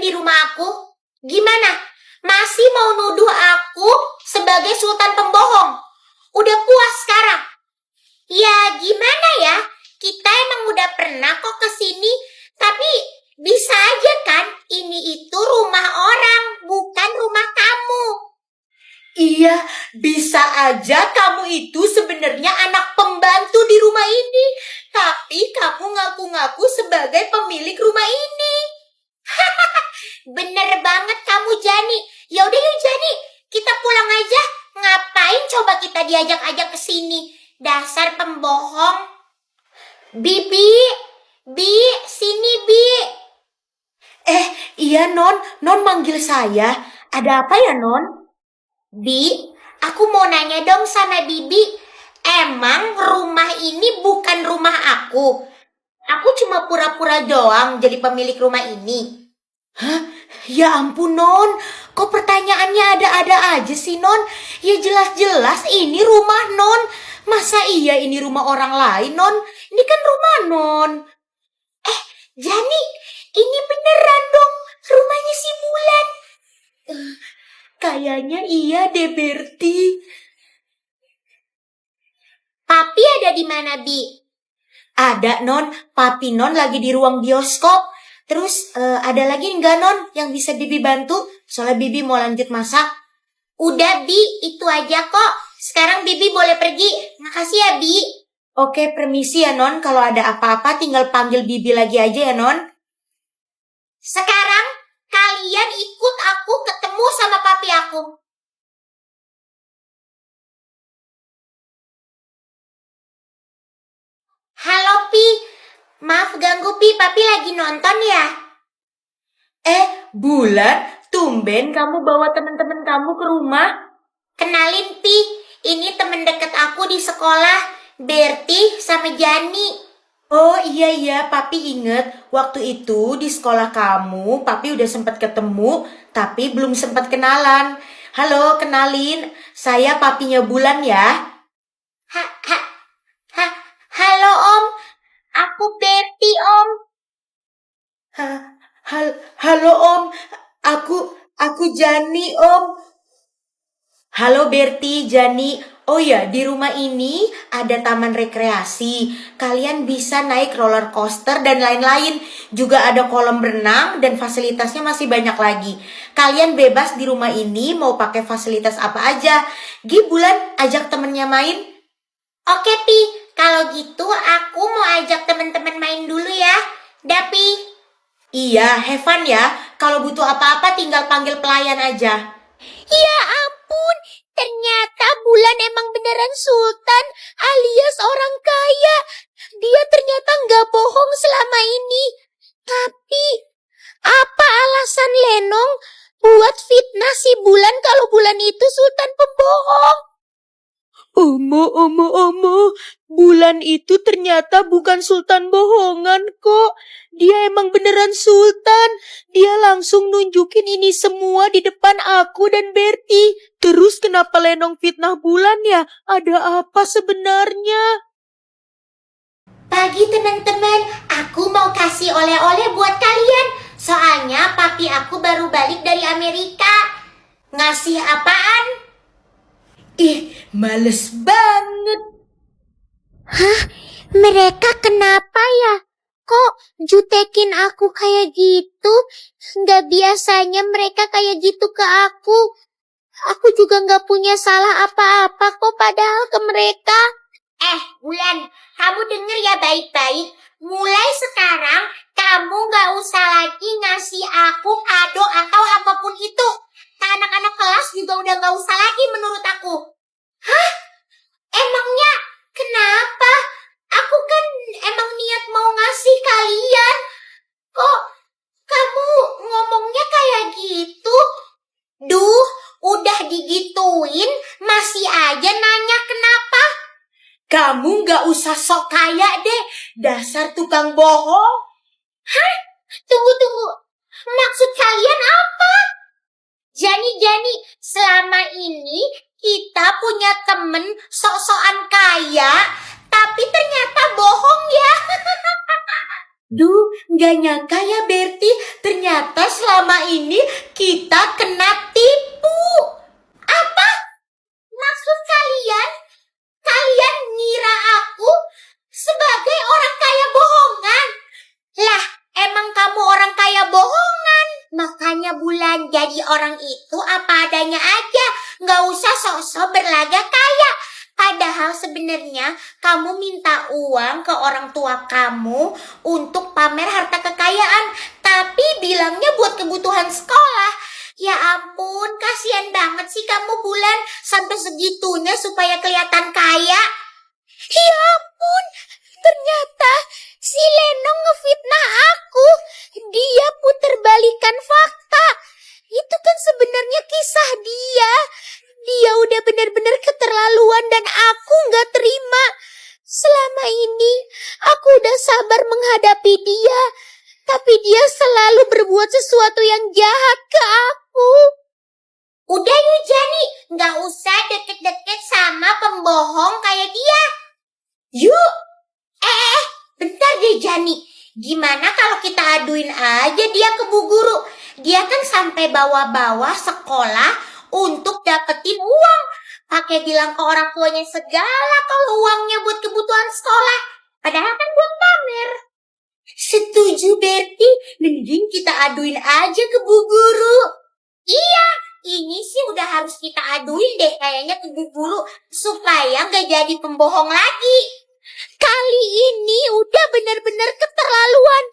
di rumah aku? Gimana? Masih mau nuduh aku sebagai sultan pembohong? Udah puas sekarang? Ya gimana ya? Kita emang udah pernah kok kesini, tapi bisa aja kan ini itu rumah orang, bukan rumah kamu. Iya, bisa aja kamu itu sebenarnya anak pembantu di rumah ini, tapi kamu ngaku-ngaku sebagai pemilik rumah ini. Bener banget kamu, Jani. Yaudah yuk, Jani, kita pulang aja. Ngapain coba kita diajak-ajak ke sini? Dasar pembohong. Bibi, sini Bi. Iya Non manggil saya. Ada apa ya Non? Bi, aku mau nanya dong sama Bibi. Emang rumah ini bukan rumah aku? Aku cuma pura-pura doang jadi pemilik rumah ini. Hah? Ya ampun Non, kok pertanyaannya ada-ada aja sih Non? Ya jelas-jelas ini rumah Non. Masa iya ini rumah orang lain Non? Ini kan rumah Non. Jani, ini beneran dong rumahnya si Bulan. Kayaknya iya deh Berti. Papi ada di mana, Bi? Ada Non, papi Non lagi di ruang bioskop. Terus ada lagi enggak Non yang bisa Bibi bantu? Soalnya Bibi mau lanjut masak. Udah, Bi, itu aja kok. Sekarang Bibi boleh pergi. Makasih ya, Bi. Oke, permisi ya Non. Kalau ada apa-apa tinggal panggil Bibi lagi aja ya Non. Sekarang kalian ikut aku ketemu sama papi aku. Halo, Pi. Maaf ganggu, Pi. Papi lagi nonton ya? Bulan, tumben kamu bawa teman-teman kamu ke rumah. Kenalin, Pi. Ini temen deket aku di sekolah. Berti sama Jani. Oh iya, papi inget waktu itu di sekolah kamu, papi udah sempat ketemu, tapi belum sempat kenalan. Halo, kenalin, saya papinya Bulan ya. Halo, Om. Aku Berti, Om. Halo Om, aku Jani Om. Halo Berti, Jani. Oh ya, di rumah ini ada taman rekreasi. Kalian bisa naik roller coaster dan lain-lain. Juga ada kolam renang dan fasilitasnya masih banyak lagi. Kalian bebas di rumah ini mau pakai fasilitas apa aja. Bulan, ajak temennya main. Oke, Pi. Kalau gitu aku mau ajak teman-teman main dulu ya. Dah, Pi. Iya, have fun ya. Kalau butuh apa-apa tinggal panggil pelayan aja. Ya ampun, ternyata Bulan emang beneran sultan alias orang kaya. Dia ternyata nggak bohong selama ini. Tapi, apa alasan Lenong buat fitnah si Bulan kalau Bulan itu sultan pembohong? Omo, Bulan itu ternyata bukan sultan bohongan kok. Dia emang beneran sultan. Dia langsung nunjukin ini semua di depan aku dan Berti. Terus kenapa Lenong fitnah Bulan ya? Ada apa sebenarnya? Pagi teman-teman, aku mau kasih oleh-oleh buat kalian. Soalnya papi aku baru balik dari Amerika. Ngasih apaan? Males banget. Mereka kenapa ya? Kok jutekin aku kayak gitu? Nggak biasanya mereka kayak gitu ke aku. Aku juga nggak punya salah apa-apa kok padahal ke mereka. Bulan, kamu denger ya baik-baik. Mulai sekarang, kamu nggak usah lagi ngasih aku kado atau apapun itu. Anak-anak kelas juga udah nggak usah lagi menurut aku. Hah? Emangnya kenapa? Aku kan emang niat mau ngasih kalian. Kok kamu ngomongnya kayak gitu? Duh, udah digituin masih aja nanya kenapa? Kamu gak usah sok kaya deh. Dasar tukang bohong. Tunggu. Maksud kalian apa? Jani, selama ini kita punya temen sok-sokan kaya, tapi ternyata bohong ya. Duh, gak nyangka ya Berti. ternyata selama ini kita kena tipu. Apa? Maksud kalian? Kalian ngira aku sebagai orang kaya bohongan? Lah, emang kamu orang kaya bohongan? Makanya Bulan, jadi orang itu apa adanya aja. Nggak usah sok-sok berlagak kaya. Padahal sebenarnya kamu minta uang ke orang tua kamu untuk pamer harta kekayaan. Tapi bilangnya buat kebutuhan sekolah. Ya ampun, kasihan banget sih kamu Bulan. Sampai segitunya supaya kelihatan kaya. Ya ampun, ternyata si Lenong ngefitnah aku. Dia puterbalikan fakta. Itu kan sebenarnya kisah dia. Dia udah benar-benar keterlaluan dan aku nggak terima. Selama ini aku udah sabar menghadapi dia. Tapi dia selalu berbuat sesuatu yang jahat ke aku. Udah yuk Jani, nggak usah deket-deket sama pembohong kayak dia. Yuk. Bentar deh Jani. Gimana kalau kita aduin aja dia ke Bu Guru? Dia kan sampai bawa-bawa sekolah untuk dapetin uang. Pakai bilang ke orang tuanya segala kalau uangnya buat kebutuhan sekolah. Padahal kan buat pamer. Setuju Berti, mending kita aduin aja ke Bu Guru. Iya, ini sih udah harus kita aduin deh kayaknya ke Bu Guru supaya nggak jadi pembohong lagi. Kali ini udah benar-benar keterlaluan.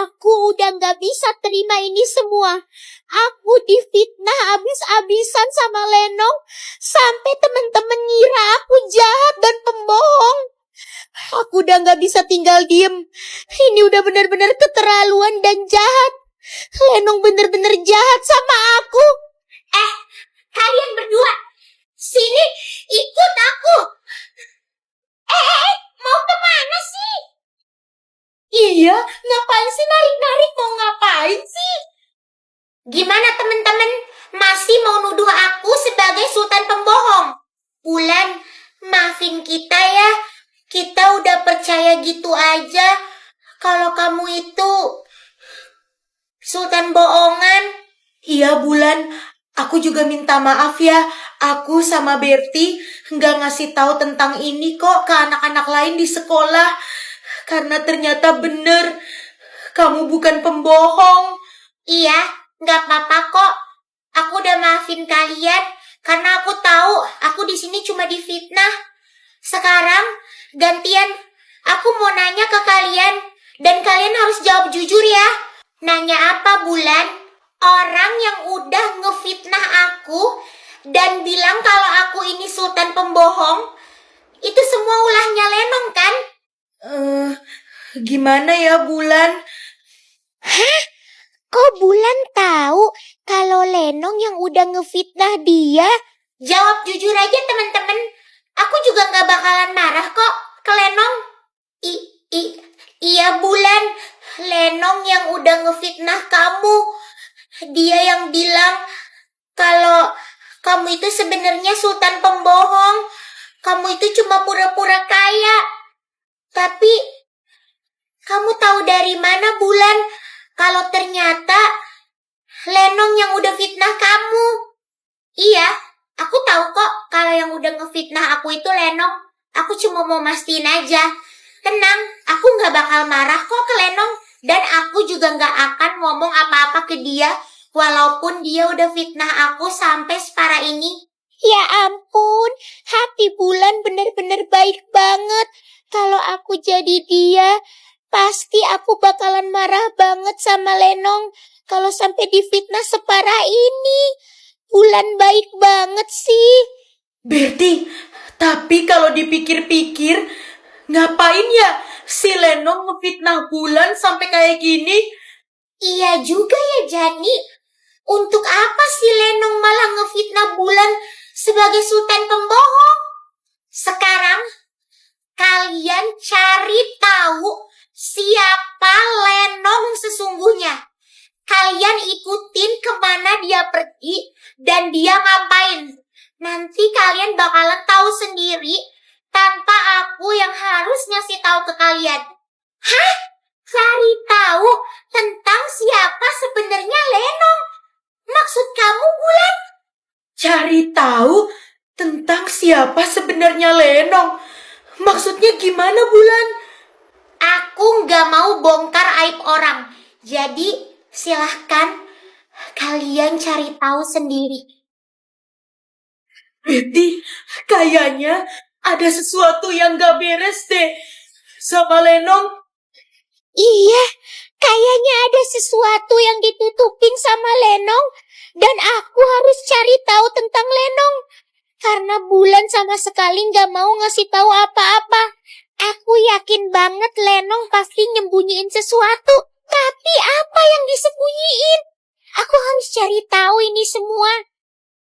Aku udah nggak bisa terima ini semua. Aku difitnah abis-abisan sama Lenong sampai teman-teman ngira aku jahat dan pembohong. Aku udah nggak bisa tinggal diem. Ini udah benar-benar keterlaluan dan jahat. Lenong benar-benar jahat sama aku. Kalian berdua, sini ikut aku. Mau kemana sih? Iya, ngapain sih narik-narik, mau ngapain sih? Gimana teman-teman, masih mau nuduh aku sebagai sultan pembohong? Bulan, maafin kita ya. Kita udah percaya gitu aja kalau kamu itu sultan bohongan. Iya Bulan, aku juga minta maaf ya. Aku sama Berti nggak ngasih tahu tentang ini kok ke anak-anak lain di sekolah. Karena ternyata bener, kamu bukan pembohong. Iya, nggak apa-apa kok. Aku udah maafin kalian karena aku tahu aku di sini cuma difitnah. Sekarang gantian, aku mau nanya ke kalian dan kalian harus jawab jujur ya. Nanya apa Bulan? Orang yang udah ngefitnah aku dan bilang kalau aku ini sultan pembohong, itu semua ulahnya Lenong kan? Gimana ya Bulan? Hah? Kok Bulan tahu kalau Lenong yang udah ngefitnah dia? Jawab jujur aja teman-teman. Aku juga nggak bakalan marah kok ke Lenong. Iya Bulan, Lenong yang udah ngefitnah kamu. Dia yang bilang kalau kamu itu sebenarnya sultan pembohong. Kamu itu cuma pura-pura kaya. Tapi kamu tahu dari mana Bulan kalau ternyata Lenong yang udah fitnah kamu? Iya, aku tahu kok kalau yang udah ngefitnah aku itu Lenong. Aku cuma mau mastiin aja. Tenang, aku nggak bakal marah kok ke Lenong. Dan aku juga nggak akan ngomong apa-apa ke dia walaupun dia udah fitnah aku sampai separah ini. Ya ampun, hati Bulan bener-bener baik banget. Kalau aku jadi dia, pasti aku bakalan marah banget sama Lenong kalau sampai difitnah separah ini. Bulan baik banget sih. Berti, tapi kalau dipikir-pikir, ngapain ya si Lenong ngefitnah Bulan sampai kayak gini? Iya juga ya Jani. Untuk apa si Lenong malah ngefitnah Bulan sebagai sultan pembohong? Sekarang kalian cari tahu siapa Lenong sesungguhnya. Kalian ikutin kemana dia pergi dan dia ngapain. Nanti kalian bakalan tahu sendiri tanpa aku yang harus ngasih tahu ke kalian. Hah? Cari tahu tentang siapa sebenarnya Cari tahu tentang siapa sebenarnya Lenong. Maksudnya gimana, Bulan? Aku nggak mau bongkar aib orang. Jadi silahkan kalian cari tahu sendiri. Betty, kayaknya ada sesuatu yang gak beres deh sama Lenong. Iya, kayaknya ada sesuatu yang ditutupin sama Lenong. Dan aku harus cari tahu tentang Lenong. Karena Bulan sama sekali nggak mau ngasih tahu apa-apa. Aku yakin banget Lenong pasti nyembunyiin sesuatu. Tapi apa yang disembunyiin? Aku harus cari tahu ini semua.